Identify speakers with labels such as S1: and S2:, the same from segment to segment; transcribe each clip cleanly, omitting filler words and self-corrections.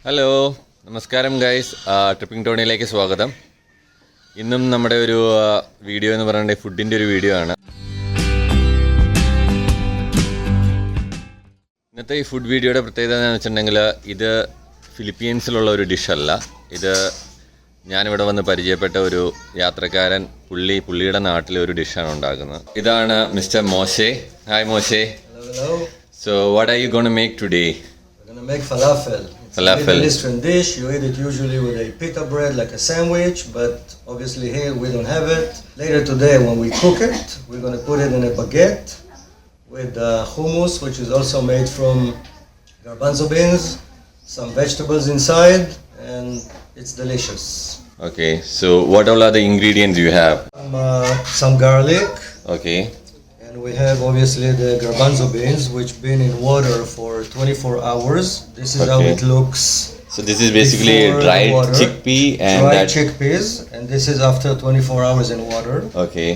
S1: Hello നമസ്കാരം guys, tripping ടോണിയിലേക്ക് സ്വാഗതം. ഇന്നും നമ്മുടെ ഒരു വീഡിയോ എന്ന് പറയുന്നത് ഫുഡിൻ്റെ ഒരു വീഡിയോ ആണ്. ഇന്നത്തെ ഈ ഫുഡ് വീഡിയോയുടെ പ്രത്യേകത എന്ന് വെച്ചിട്ടുണ്ടെങ്കിൽ ഇത് ഫിലിപ്പീൻസിലുള്ള ഒരു ഡിഷല്ല. ഇത് ഞാനിവിടെ വന്ന് പരിചയപ്പെട്ട ഒരു യാത്രക്കാരൻ പുള്ളിയുടെ നാട്ടിലെ ഒരു ഡിഷാണ് ഉണ്ടാക്കുന്നത്. ഇതാണ് മിസ്റ്റർ മോശെ. ഹായ് മോശെ.
S2: Hello.
S1: So what are you going to make today?
S2: We're gonna make falafel. It's a Middle Eastern dish. You eat it usually with a pita bread, like a sandwich, but obviously here we don't have it. Later today, when we cook it, we're gonna put it in a baguette with hummus, which is also made from garbanzo beans, some vegetables inside, and it's delicious.
S1: Okay, so what all are the ingredients you have?
S2: Some garlic.
S1: Okay.
S2: And we have obviously the garbanzo beans, which been in water for 24 hours. This is how it looks.
S1: So this is basically dried chickpea and
S2: dried chickpeas, and this is after 24 hours in water.
S1: Okay.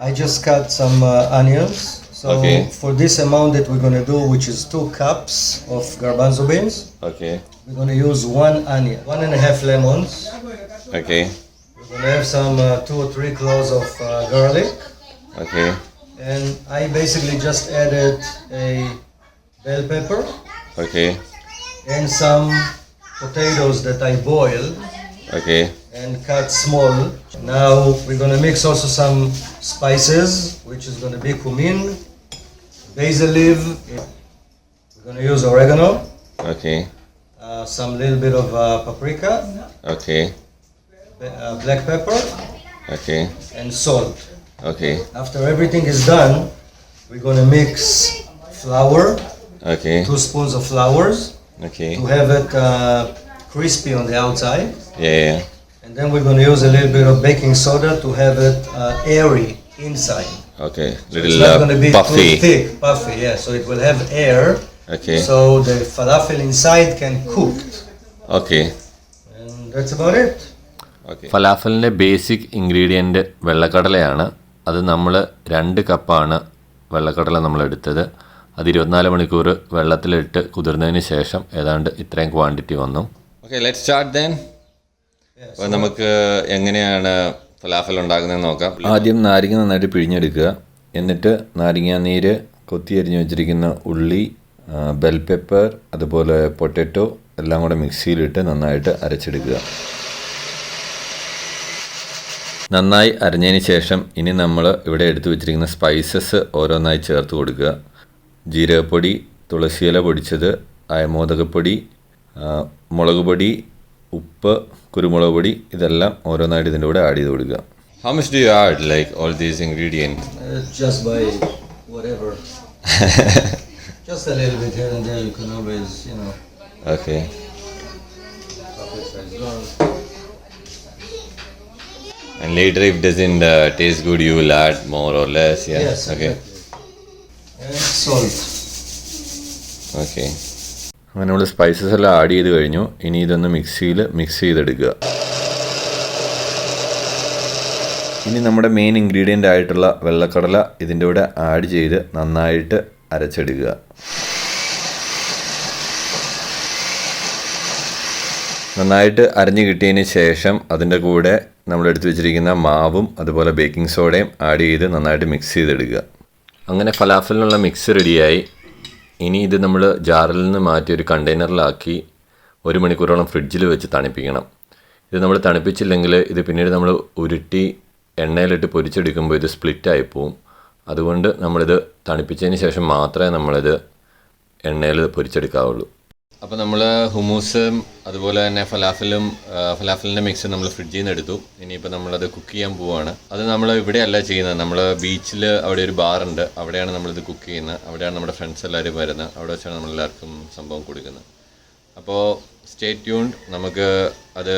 S2: I just cut some onions. So for this amount that we're going to do, which is 2 cups of garbanzo beans,
S1: Okay.
S2: we're going to use 1 onion, 1.5 lemons.
S1: Okay.
S2: We're going to have some 2 or 3 cloves of garlic.
S1: Okay.
S2: And I basically just added a bell pepper.
S1: Okay.
S2: And some potatoes that I boiled.
S1: Okay.
S2: And cut small. Now we're going to mix also some spices, which is going to be cumin, basil leaf. We're going to use oregano.
S1: Okay.
S2: Some little bit of paprika.
S1: Okay.
S2: Black pepper.
S1: Okay.
S2: And salt.
S1: Okay.
S2: After everything is done, we're going to mix flour.
S1: Okay.
S2: 2 spoons of flours.
S1: Okay.
S2: To have it crispy on the outside.
S1: Yeah.
S2: And then we're going to use a little bit of baking soda to have it airy inside.
S1: Okay.
S2: So
S1: Little
S2: it's not going to be
S1: puffy.
S2: too thick, puffy, yeah. So it will have air.
S1: Okay.
S2: So the falafel inside can cook.
S1: Okay.
S2: And that's about it.
S1: Okay. ഫലാഫലിൻ്റെ basic ingredient വെള്ളക്കടലയാണ്. അത് നമ്മൾ 2 കപ്പാണ് വെള്ളക്കടല നമ്മളെടുത്തത്. അത് 24 മണിക്കൂർ വെള്ളത്തിലിട്ട് കുതിർന്നതിന് ശേഷം ഏതാണ്ട് ഇത്രയും ക്വാണ്ടിറ്റി വന്നു. Okay, let's start then. അപ്പോൾ നമുക്ക് എങ്ങനെയാണ് ഫലാഫൽ ഉണ്ടാക്കുന്നതെന്ന് നോക്കാം. ആദ്യം നാരങ്ങ നന്നായിട്ട് പിഴിഞ്ഞെടുക്കുക. എന്നിട്ട് നാരങ്ങ നീര്, കൊത്തി അരിഞ്ഞ് വെച്ചിരിക്കുന്ന ഉള്ളി, ബെൽ പെപ്പർ, അതുപോലെ പൊട്ടാറ്റോ എല്ലാം കൂടെ മിക്സിയിലിട്ട് നന്നായിട്ട് അരച്ചെടുക്കുക. നന്നായി അരഞ്ഞതിന് ശേഷം ഇനി നമ്മൾ ഇവിടെ എടുത്തു വെച്ചിരിക്കുന്ന സ്പൈസസ് ഓരോന്നായി ചേർത്ത് കൊടുക്കുക. ജീരകപ്പൊടി, തുളസിയില പൊടിച്ചത്, അയമോദകപ്പൊടി, മുളക് പൊടി, ഉപ്പ്, കുരുമുളക് പൊടി, ഇതെല്ലാം ഓരോന്നായിട്ട് ഇതിൻ്റെ കൂടെ ആഡ് ചെയ്ത് കൊടുക്കുക. How much do you add, like all these ingredients?
S2: Just by whatever. Just a little bit here and there. You can always,
S1: Okay. And later if doesn't taste good, you will add more or less, yeah?
S2: Yes,
S1: okay.
S2: Exactly. And salt.
S1: Okay. അങ്ങനെ നമ്മൾ spices എല്ലാം add ചെയ്ത് കഴിഞ്ഞു. ഇനി ഇതൊന്ന് മിക്സിയിൽ mix ചെയ്തെടുക്കുക. ഇനി നമ്മുടെ മെയിൻ ഇൻഗ്രീഡിയൻ്റ് ആയിട്ടുള്ള വെള്ളക്കടല ഇതിൻ്റെ കൂടെ ആഡ് ചെയ്ത് നന്നായിട്ട് അരച്ചെടുക്കുക. നന്നായിട്ട് അരഞ്ഞു കിട്ടിയതിന് ശേഷം അതിൻ്റെ കൂടെ നമ്മളെടുത്ത് വെച്ചിരിക്കുന്ന മാവും അതുപോലെ ബേക്കിംഗ് സോഡയും ആഡ് ചെയ്ത് നന്നായിട്ട് മിക്സ് ചെയ്തെടുക്കുക. അങ്ങനെ ഫലാഫലിനുള്ള മിക്സ് റെഡിയായി. ഇനി ഇത് നമ്മൾ ജാറിൽ നിന്ന് മാറ്റി ഒരു കണ്ടെയ്നറിലാക്കി 1 മണിക്കൂറോളം ഫ്രിഡ്ജിൽ വെച്ച് തണുപ്പിക്കണം. ഇത് നമ്മൾ തണുപ്പിച്ചില്ലെങ്കിൽ ഇത് പിന്നീട് നമ്മൾ ഉരുട്ടി എണ്ണയിലിട്ട് പൊരിച്ചെടുക്കുമ്പോൾ ഇത് സ്പ്ലിറ്റായി പോവും. അതുകൊണ്ട് നമ്മളിത് തണുപ്പിച്ചതിന് ശേഷം മാത്രമേ നമ്മളിത് എണ്ണയിൽ പൊരിച്ചെടുക്കാവുള്ളൂ. അപ്പോൾ നമ്മൾ ഹുമൂസും അതുപോലെ തന്നെ ഫലാഫലിൻ്റെ മിക്സ് നമ്മൾ ഫ്രിഡ്ജിൽ നിന്ന് എടുത്തു. ഇനിയിപ്പോൾ നമ്മളത് കുക്ക് ചെയ്യാൻ പോവുകയാണ്. അത് നമ്മൾ ഇവിടെയല്ല ചെയ്യുന്നത്. നമ്മൾ ബീച്ചിൽ അവിടെ ഒരു ബാറുണ്ട്, അവിടെയാണ് നമ്മളിത് കുക്ക് ചെയ്യുന്നത്. അവിടെയാണ് നമ്മുടെ ഫ്രണ്ട്സ് എല്ലാവരും വരുന്നത്. അവിടെ വെച്ചാണ് നമ്മളെല്ലാവർക്കും സംഭവം കൊടുക്കുന്നത്. അപ്പോൾ സ്റ്റേ ട്യൂൺഡ്. നമുക്ക് അത്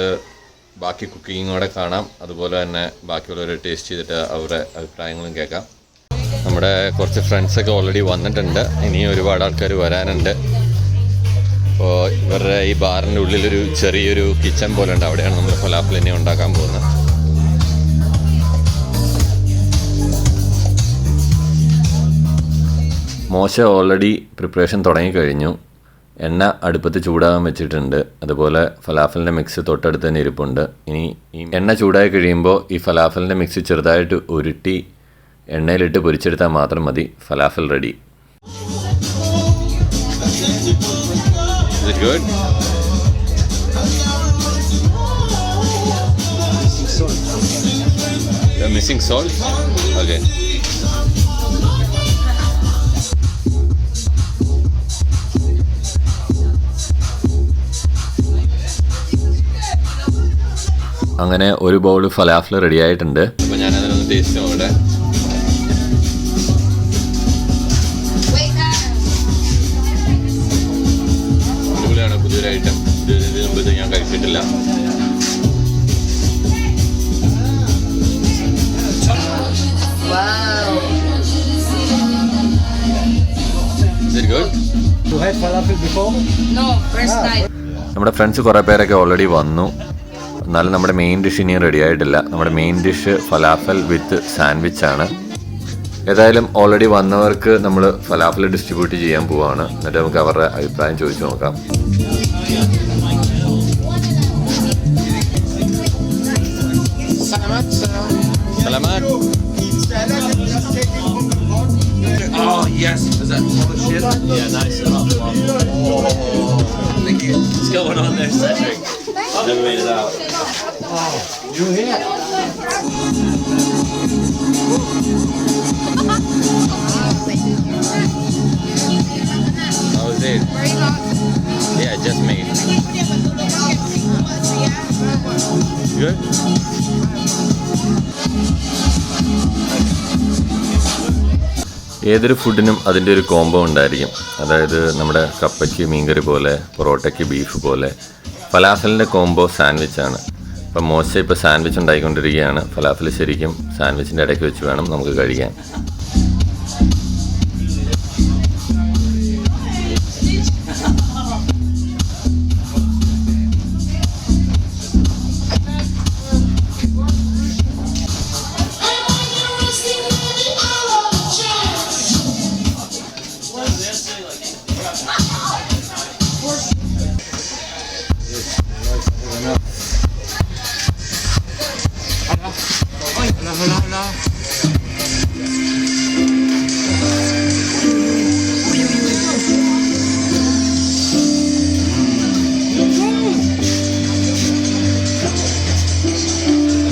S1: ബാക്കി കുക്കിങ്ങോടെ കാണാം. അതുപോലെ തന്നെ ബാക്കിയുള്ളവർ ടേസ്റ്റ് ചെയ്തിട്ട് അവരുടെ അഭിപ്രായങ്ങളും കേൾക്കാം. നമ്മുടെ കുറച്ച് ഫ്രണ്ട്സൊക്കെ ഓൾറെഡി വന്നിട്ടുണ്ട്. ഇനിയും ഒരുപാട് ആൾക്കാർ വരാനുണ്ട്. അപ്പോൾ ഇവരുടെ ഈ ബാറിൻ്റെ ഉള്ളിലൊരു ചെറിയൊരു കിച്ചൺ പോലെ ഉണ്ട്. അവിടെയാണ് നമ്മൾ ഫലാഫൽ ഇനി ഉണ്ടാക്കാൻ പോകുന്നത്. മോശ ഓൾറെഡി പ്രിപ്പറേഷൻ തുടങ്ങിക്കഴിഞ്ഞു. എണ്ണ അടുപ്പത്ത് ചൂടാകാൻ വെച്ചിട്ടുണ്ട്. അതുപോലെ ഫലാഫലിൻ്റെ മിക്സ് തൊട്ടടുത്ത് തന്നെ ഇരിപ്പുണ്ട്. ഇനി ഈ എണ്ണ ചൂടായി കഴിയുമ്പോൾ ഈ ഫലാഫലിൻ്റെ മിക്സ് ചെറുതായിട്ട് ഉരുട്ടി എണ്ണയിലിട്ട് പൊരിച്ചെടുത്താൽ മാത്രം മതി. Falafel ready. Is it good? You're missing salt? Okay. അങ്ങനെ ഒരു ബൗൾ ഫലാഫൽ റെഡി ആയിട്ടുണ്ട്. അപ്പോൾ ഞാനതിനൊന്ന് ടേസ്റ്റ് നോക്കട്ടെ. അടിപൊളിയാണ്, പുതിയൊരു ഐറ്റം. ഇതിന് മുമ്പ് ഞാൻ കഴിച്ചിട്ടില്ല. Is it good?
S2: You had falafel before?
S3: No, first time.
S1: നമ്മുടെ ഫ്രണ്ട്സ് കുറേ പേരൊക്കെ ഓൾറെഡി വന്നു. എന്നാലും നമ്മുടെ മെയിൻ ഡിഷ് ഇനിയും റെഡി ആയിട്ടില്ല. നമ്മുടെ മെയിൻ ഡിഷ് ഫലാഫൽ വിത്ത് സാൻഡ്വിച്ച് ആണ്. ഏതായാലും ഓൾറെഡി വന്നവർക്ക് നമ്മൾ ഫലാഫൽ ഡിസ്ട്രിബ്യൂട്ട് ചെയ്യാൻ പോവുകയാണ്. എന്നിട്ട് നമുക്ക് അവരുടെ അഭിപ്രായം ചോദിച്ചു നോക്കാം. സലാമത്ത്.
S4: Oh yes, is that all the shit? Yeah, nice enough. Thank you. What's going on there, Cedric? Never made it out.
S2: You here?
S1: How was it? Yeah, just made. Good? ഏതൊരു ഫുഡിനും അതിൻ്റെ ഒരു കോംബോ ഉണ്ടായിരിക്കും. അതായത് നമ്മുടെ കപ്പയ്ക്ക് മീൻകറി പോലെ, പൊറോട്ടയ്ക്ക് beef പോലെ, ഫലാഫലിൻ്റെ combo സാൻഡ്വിച്ചാണ്. അപ്പം മോശ ഇപ്പോൾ സാൻഡ്വിച്ച് ഉണ്ടാക്കിക്കൊണ്ടിരിക്കുകയാണ്. ഫലാഫൽ ശരിക്കും സാൻഡ്വിച്ചിൻ്റെ ഇടയ്ക്ക് വെച്ച് വേണം നമുക്ക് കഴിക്കാൻ.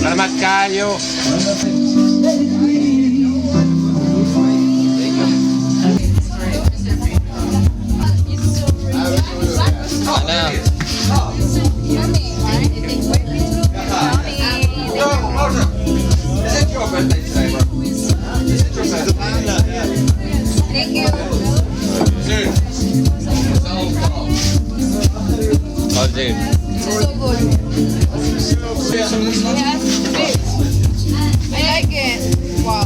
S4: Selamat kayo.
S1: How's it?
S3: So good. I like it. Wow.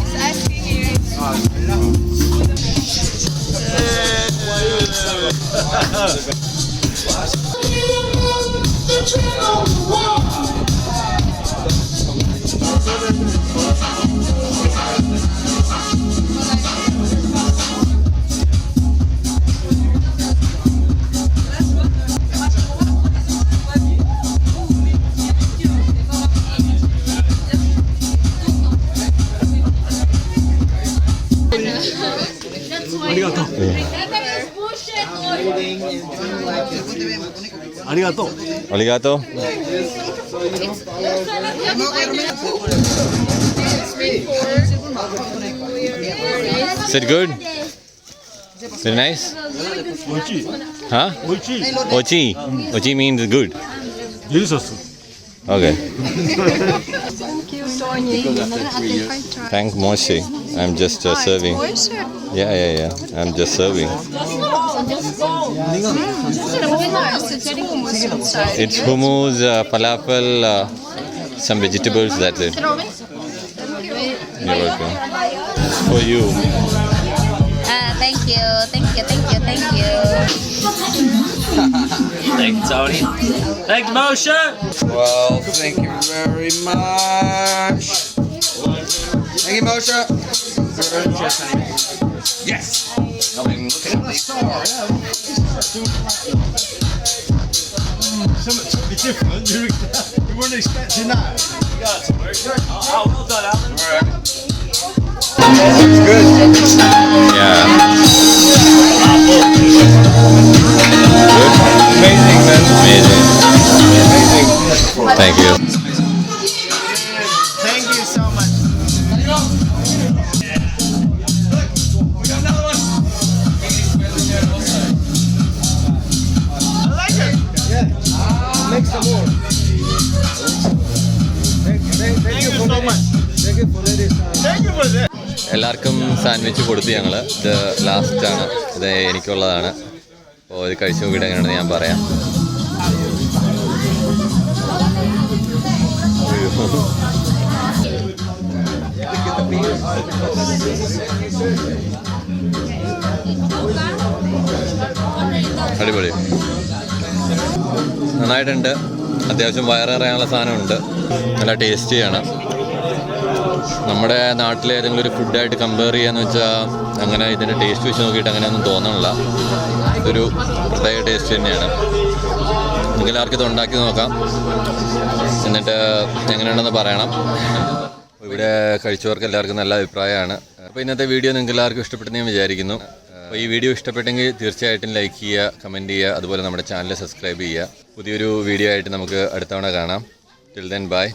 S4: Arigato.
S1: Arigato. Is it good? Very nice?
S4: Oichi.
S1: Huh?
S4: Oichi.
S1: Ochi. Ochi means good.
S4: Delicious.
S1: Okay.
S3: Thank you, Tony.
S1: Thank Moshe. I'm just serving. Yeah. I'm just serving. It's hummus, falafel, some vegetables, that's it. You're welcome. For you.
S3: Thank you.
S4: Thanks, Tony. Thanks, Moshe.
S5: Well, thank you very much. Thank you, Moshe.
S4: Yes. I've been looking at these.
S6: Something totally different. You weren't expecting that.
S4: Oh, well done, Alan.
S1: Yeah.
S5: Amazing, man.
S1: Amazing.
S5: Amazing.
S1: Thank you.
S6: Thank you so much. I like it.
S2: Make some more. Thank you
S6: so much.
S2: Thank you for letting
S6: Thank you for that.
S1: എല്ലാവർക്കും sandwich കൊടുത്തു ഞങ്ങൾ. ഇത് ലാസ്റ്റാണ്, ഇത് എനിക്കുള്ളതാണ്. അപ്പോൾ ഇത് കഴിച്ച് നോക്കിയിട്ട് എങ്ങനെയാണെന്ന് ഞാൻ പറയാം. അടിപൊളി, നന്നായിട്ടുണ്ട്. അത്യാവശ്യം വയറിറങ്ങാനുള്ള സാധനമുണ്ട്. നല്ല ടേസ്റ്റിയാണ്. നമ്മുടെ നാട്ടിലെ ഏതെങ്കിലും ഒരു ഫുഡായിട്ട് കമ്പയർ ചെയ്യാന്ന് വെച്ചാൽ അങ്ങനെ ഇതിൻ്റെ ടേസ്റ്റ് വെച്ച് നോക്കിയിട്ട് അങ്ങനെയൊന്നും തോന്നണില്ല. ഇതൊരു പ്രത്യേക ടേസ്റ്റ് തന്നെയാണ്. നിങ്ങൾക്ക് എല്ലാവർക്കും ഇത് ഉണ്ടാക്കി നോക്കാം, എന്നിട്ട് എങ്ങനെയുണ്ടെന്ന് പറയണം. ഇവിടെ കഴിച്ചവർക്ക് എല്ലാവർക്കും നല്ല അഭിപ്രായമാണ്. അപ്പോൾ ഇന്നത്തെ വീഡിയോ നിങ്ങൾക്ക് എല്ലാവർക്കും ഇഷ്ടപ്പെട്ടെന്ന് ഞാൻ വിചാരിക്കുന്നു. അപ്പോൾ ഈ വീഡിയോ ഇഷ്ടപ്പെട്ടെങ്കിൽ തീർച്ചയായിട്ടും ലൈക്ക് ചെയ്യുക, കമൻറ്റ് ചെയ്യുക, അതുപോലെ നമ്മുടെ ചാനൽ സബ്സ്ക്രൈബ് ചെയ്യുക. പുതിയൊരു വീഡിയോ ആയിട്ട് നമുക്ക് അടുത്ത തവണ കാണാം. Till then bye.